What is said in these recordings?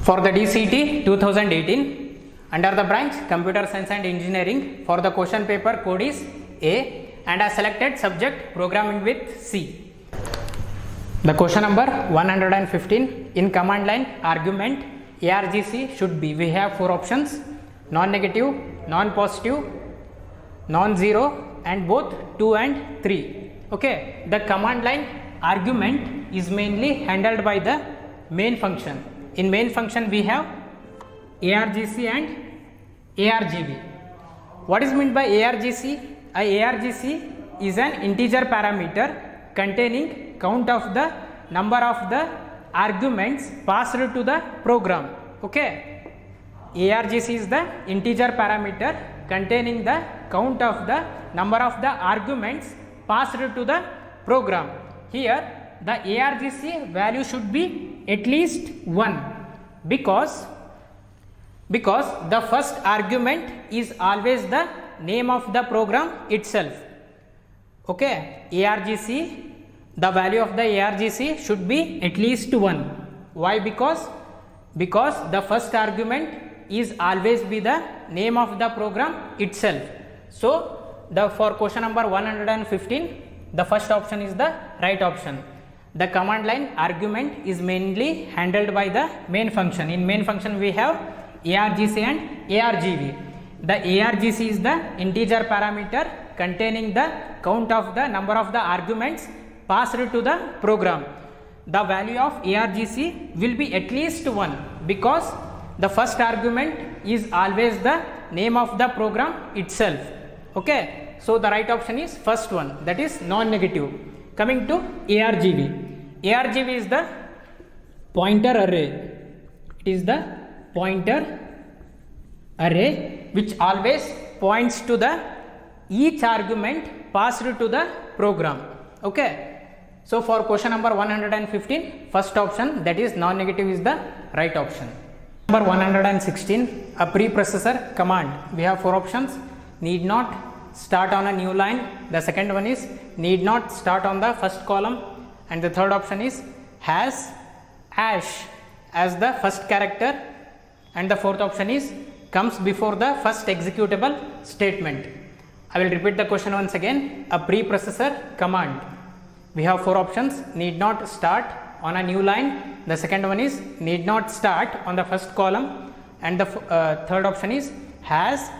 For the DCT 2018, under the branch Computer Science and Engineering, for the question paper code is A and I selected subject Programming with C. The question number 115, in command line argument ARGC should be, we have 4 options: non-negative, non-positive, non-zero and both 2 and 3. Okay, the command line argument is mainly handled by the main function. In main function we have ARGC and ARGV. What is meant by ARGC? ARGC is an integer parameter containing count of the number of the arguments passed to the program. Okay, ARGC is the integer parameter containing the count of the number of the arguments passed to the program. Here the ARGC value should be at least 1 because the first argument is always the name of the program itself. Okay, ARGC, the value of the ARGC should be at least 1. Why? Because the first argument is always be the name of the program itself. So for question number 115, the first option is the right option. The command line argument is mainly handled by the main function. In main function we have ARGC and ARGV. The ARGC is the integer parameter containing the count of the number of the arguments passed to the program. The value of ARGC will be at least 1 because the first argument is always the name of the program itself. Okay, so the right option is first one, that is non-negative. Coming to ARGV. ARGV is the pointer array. It is the pointer array which always points to the each argument passed to the program. Okay, so for question number 115, first option, that is non-negative, is the right option. Number 116, a preprocessor command. We have 4 options: need not start on a new line, the second one is need not start on the first column, and the third option is has hash as the first character, and the fourth option is comes before the first executable statement. I will repeat the question once again. A preprocessor command, we have 4 options: need not start on a new line, the second one is need not start on the first column, and the third option is has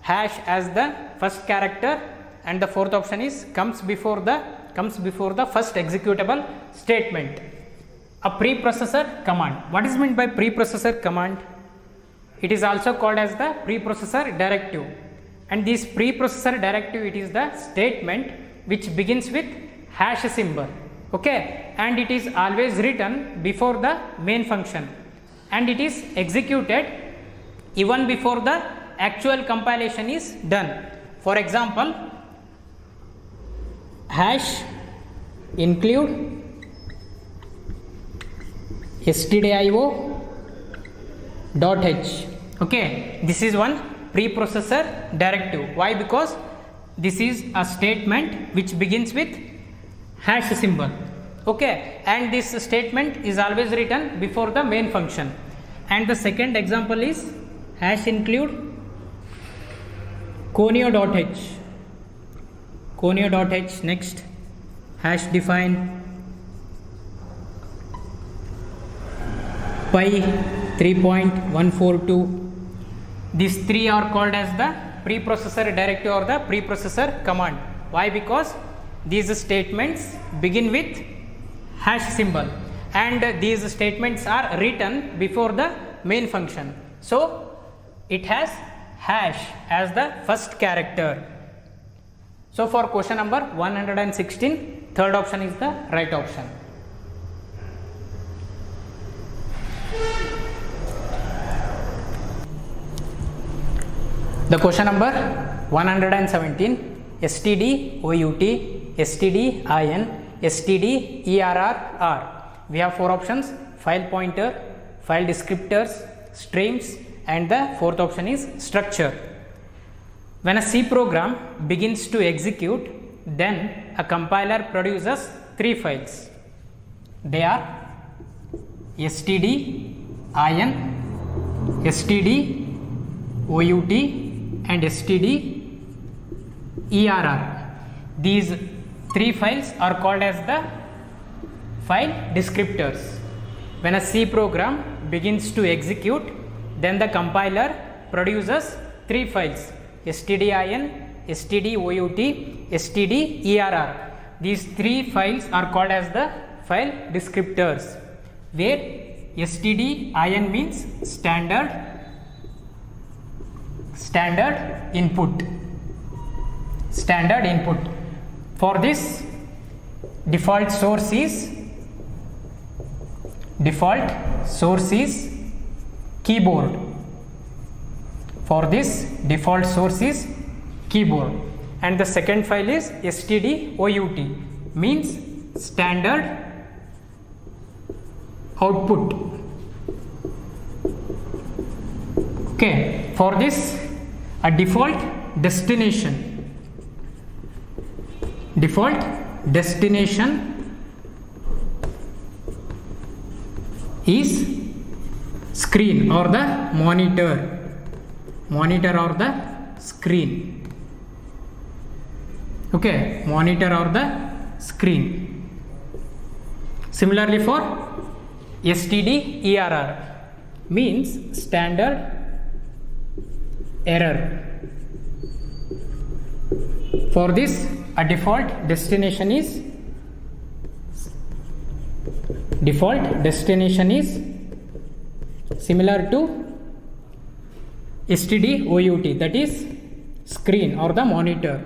hash as the first character, and the fourth option is comes before the first executable statement. A preprocessor command. What is meant by preprocessor command? It is also called as the preprocessor directive, and this preprocessor directive, it is the statement which begins with hash symbol. Okay, and it is always written before the main function, and it is executed even before the actual compilation is done. For example, hash include stdio .h. Okay, this is one preprocessor directive. Why? Because this is a statement which begins with hash symbol. Okay, and this statement is always written before the main function. And the second example is hash include conio.h. conio.h. Next, hash define pi 3.142. These 3 are called as the preprocessor directive or the preprocessor command. Why? Because these statements begin with hash symbol, and these statements are written before the main function. So it has hash as the first character. So for question number 116, third option is the right option. The question number 117, stdout, stdin, stderr. We have 4 options: file pointer, file descriptors, streams, and the fourth option is structure. When a C program begins to execute, then a compiler produces 3 files. They are std, in, std out and std err. These three files are called as the file descriptors. When a C program begins to execute, then the compiler produces three files: stdin, stdout, stderr. These three files are called as the file descriptors, where stdin means standard input. For this, default source is keyboard. For this, default source is keyboard. And the second file is stdout, means standard output. Okay, for this, a default destination is screen or the monitor or the screen. Okay, monitor or the screen. Similarly, for stderr means standard error. For this, a default destination is similar to stdout, that is screen or the monitor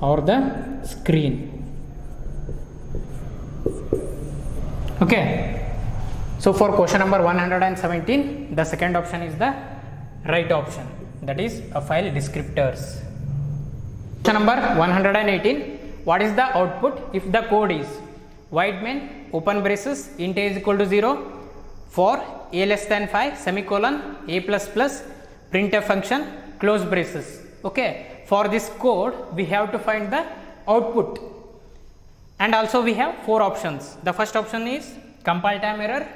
or the screen. Okay, so for question number 117, the second option is the right option, that is a file descriptors. Question number 118, what is the output if the code is void main open braces int a is equal to 0 for a less than 5 semicolon a plus plus printf function close braces. Okay, for this code we have to find the output, and also we have four options. The first option is compile time error,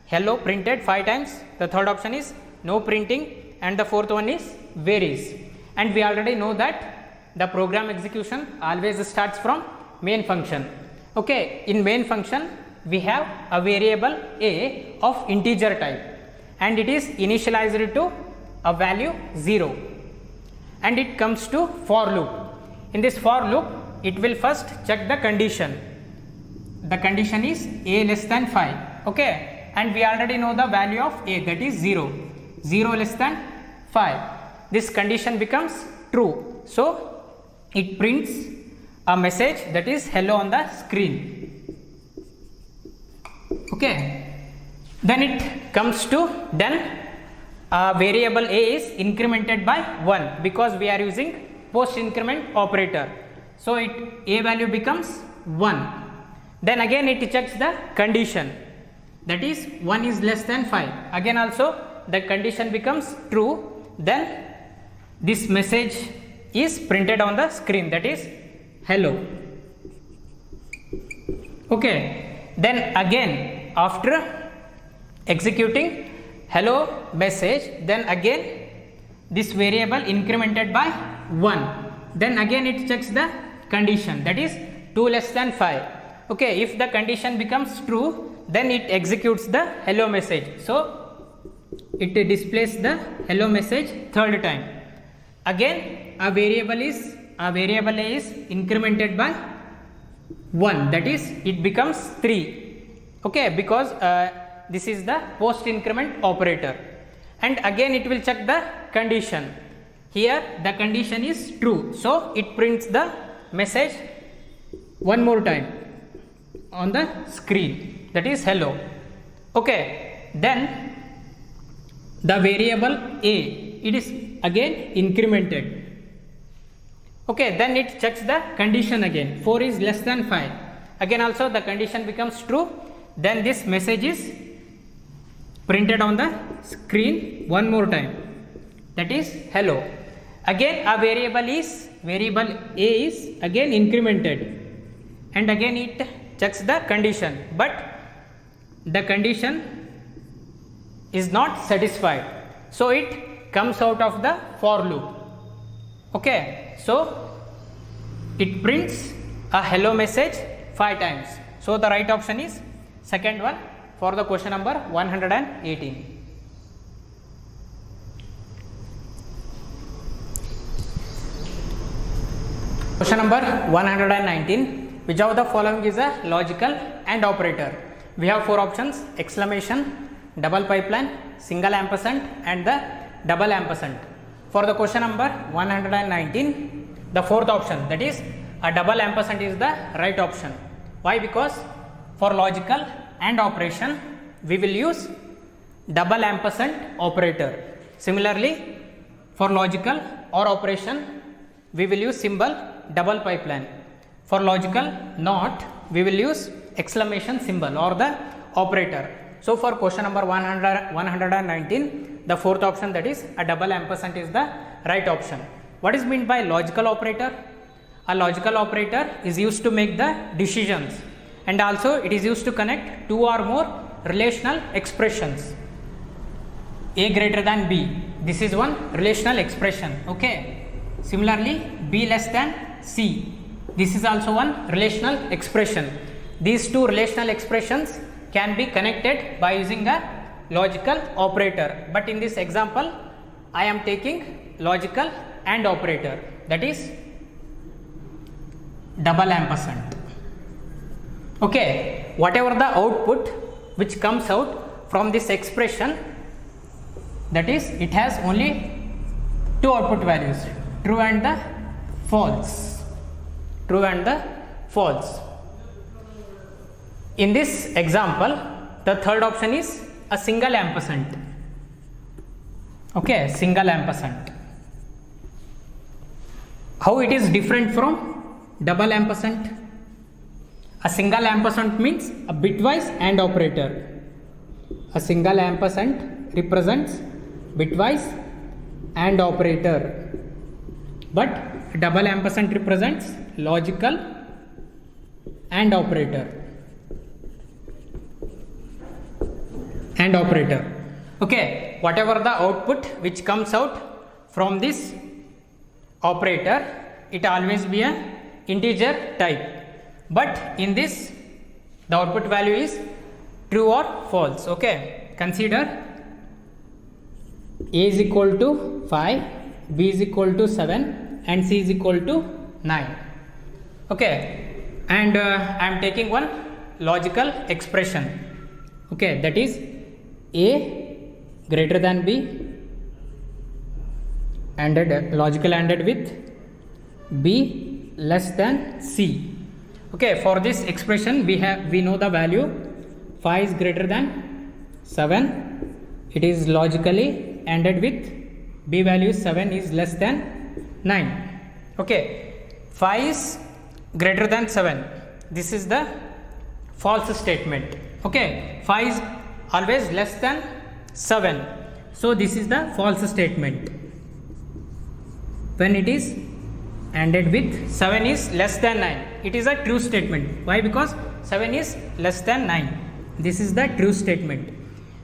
hello printed 5 times. The third option is no printing, and the fourth one is varies. And we already know that the program execution always starts from main function. Okay, in main function we have a variable a of integer type, and it is initialized to a value 0, and it comes to for loop. In this for loop, it will first check the condition. The condition is a less than 5. Okay, and we already know the value of a, that is 0 less than 5. This condition becomes true, so it prints a message that is hello on the screen. Okay, then it comes to variable a is incremented by 1 because we are using post increment operator, so a value becomes 1. Then again it checks the condition, that is 1 is less than 5. Again also the condition becomes true, then this message is printed on the screen, that is hello. Okay, then again after executing hello message, then again this variable incremented by 1, then again it checks the condition, that is 2 less than 5. Okay, if the condition becomes true, then it executes the hello message, so it displays the hello message third time. Again a variable a is incremented by 1, that is it becomes 3. Okay, because this is the post increment operator, and again it will check the condition. Here the condition is true, so it prints the message one more time on the screen, that is hello. Okay, then the variable a, it is again incremented. Okay, then it checks the condition again, 4 is less than 5. Again also the condition becomes true, then this message is printed on the screen one more time, that is hello. Again a variable a is again incremented, and again it checks the condition, but the condition is not satisfied, so it comes out of the for loop. Okay, so it prints a hello message 5 times. So the right option is second one for the question number 118. Question number 119. Which of the following is a logical AND operator? We have 4 options: exclamation, double pipeline, single ampersand and the double ampersand. For the question number 119, the fourth option, that is a double ampersand, is the right option. Why? Because for logical AND operation we will use double ampersand operator. Similarly, for logical OR operation we will use symbol double pipeline. For logical NOT we will use exclamation symbol or the operator. So for question number 119, the fourth option, that is a double ampersand, is the right option. What is meant by logical operator? A logical operator is used to make the decisions, and also it is used to connect 2 or more relational expressions. A greater than B, this is one relational expression. Okay. Similarly, B less than C, this is also one relational expression. These 2 relational expressions can be connected by using a logical operator, but in this example I am taking logical AND operator, that is double ampersand. Okay, whatever the output which comes out from this expression, that is it has only 2 output values, true and the false. True and the false. In this example, the third option is a single ampersand. Okay, single ampersand. How it is different from double ampersand? A single ampersand means a bitwise AND operator. A single ampersand represents bitwise AND operator, but double ampersand represents logical AND operator. AND operator. Okay, whatever the output which comes out from this operator, it always be a integer type, but in this the output value is true or false. Okay, consider A is equal to 5, B is equal to 7 and C is equal to 9. Okay, and I am taking one logical expression. Okay, that is A greater than B ANDed, logical ANDed with B less than C. Okay, for this expression we know the value 5 is greater than 7. It is logically ANDed with B value 7 is less than 9. Okay, 5 is greater than 7. This is the false statement. Okay, 5 is always less than 7. So this is the false statement. When it is ANDed with 7 is less than 9, it is a true statement. Why? Because 7 is less than 9. This is the true statement.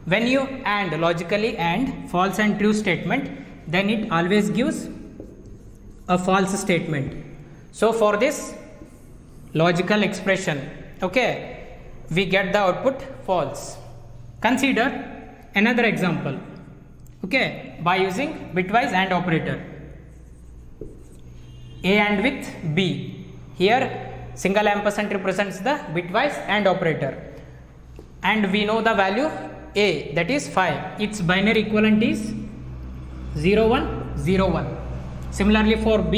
When you AND, logically AND false and true statement, then it always gives a false statement. So for this logical expression, okay, we get the output false. Consider another example, okay, by using bitwise AND operator. A AND with B. Here single ampersand represents the bitwise AND operator, and we know the value A, that is 5. Its binary equivalent is 0 1 0 1. Similarly for B,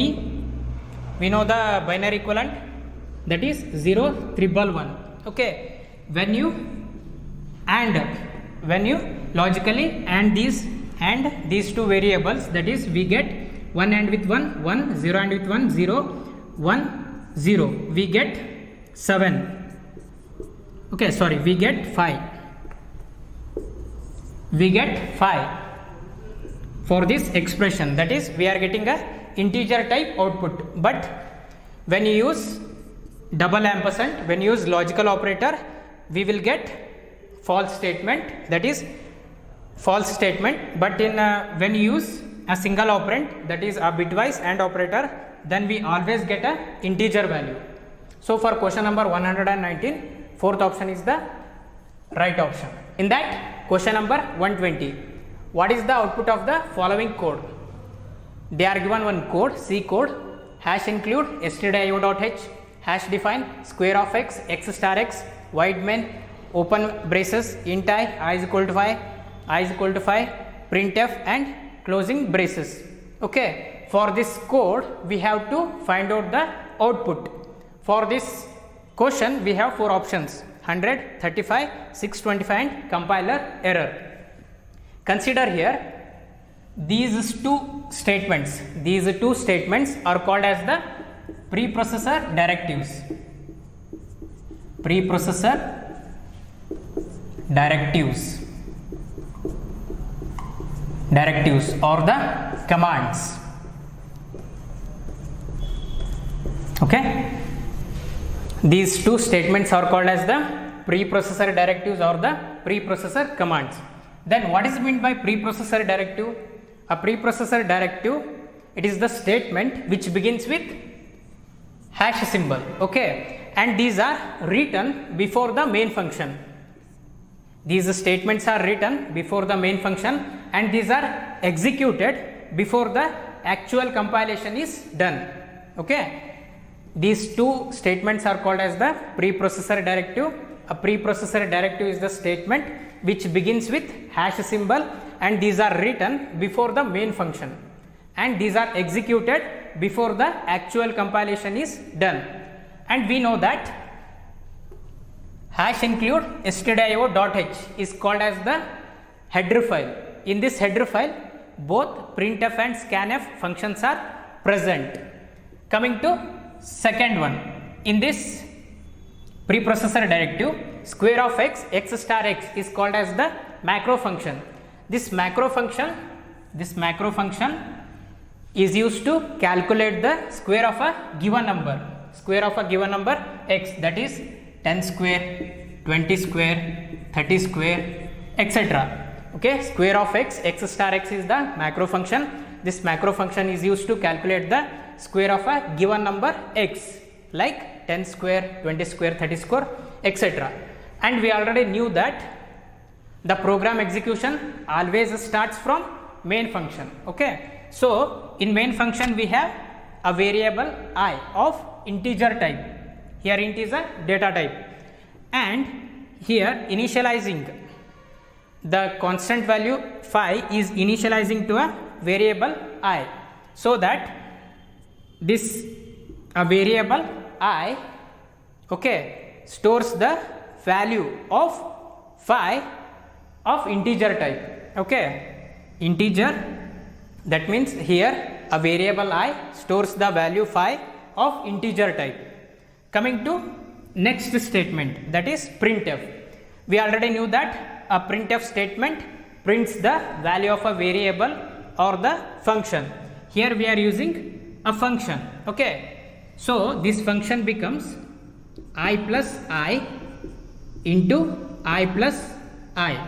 we know the binary equivalent, that is 0 3 1. Okay, when you logically AND these two variables, that is we get 1 AND with 1 1, 0 AND with 1 0 1 0, we get 7. Okay, sorry, we get 5. We get 5 for this expression, that is we are getting a integer type output. But when you use double ampersand, when you use logical operator, we will get false statement, that is false statement, but in when you use a single operand, that is a bitwise AND operator, then we always get a integer value. So for question number 119, fourth option is the right option. In that, question number 120, what is the output of the following code? They are given one code, C code, hash include stdio.h, hash define square of x, x star x, void main, open braces, int I is equal to 5, I is equal to 5, printf and closing braces. Okay, for this code we have to find out the output. For this question we have four options: 100, 35, 625 and compiler error. Consider here these two statements are called as the preprocessor directives. Directives or the commands. Okay, these two statements are called as the preprocessor directives or the preprocessor commands. Then what is meant by preprocessor directive? A preprocessor directive, it is the statement which begins with hash symbol. Okay, and these are written before the main function. These statements are written before the main function and these are executed before the actual compilation is done. Okay, these two statements are called as the preprocessor directive. A preprocessor directive is the statement which begins with hash symbol and these are written before the main function and these are executed before the actual compilation is done. And we know that hash include stdio.h is called as the header file. In this header file, both printf and scanf functions are present. Coming to second one, in this preprocessor directive, square of x, x star x is called as the macro function. This macro function is used to calculate the square of a given number x, that is 10 square, 20 square, 30 square, etc. Okay, square of x, x star x is the macro function. This macro function is used to calculate the square of a given number x, like 10 square, 20 square, 30 square, etc. And we already knew that the program execution always starts from main function. Okay, so in main function we have a variable I of integer type. Here int is a data type, and here initializing the constant value phi is initializing to a variable I, so that this variable I, okay, stores the value of phi of integer type. Okay, integer, that means here a variable I stores the value phi of integer type. Coming to next statement, that is printf. We already knew that a printf statement prints the value of a variable or the function. Here we are using a function. Okay, so this function becomes I plus I into I plus I,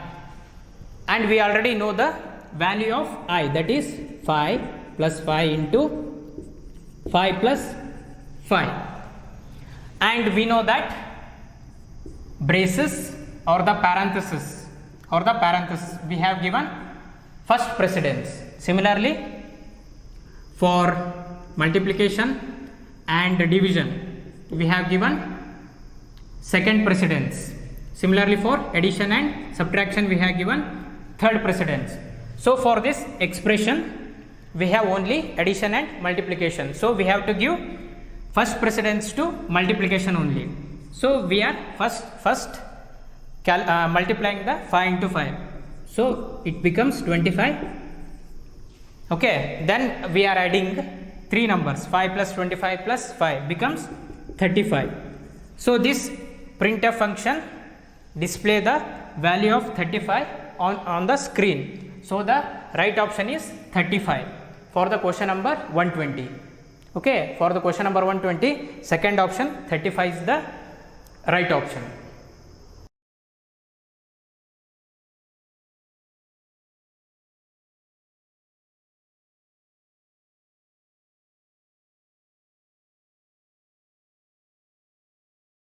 and we already know the value of I, that is 5 plus 5 into 5 plus 5, and we know that braces or the parenthesis we have given first precedence. Similarly, for multiplication and division we have given second precedence. Similarly, for addition and subtraction we have given third precedence. So for this expression we have only addition and multiplication, so we have to give first precedence to multiplication only. So we are first multiplying the 5 into 5, so it becomes 25. Okay, then we are adding three numbers, 5 plus 25 plus 5 becomes 35. So this printf function display the value of 35 on the screen. So the right option is 35 for the question number 120. Okay, for the question number 120, second option 35 is the right option.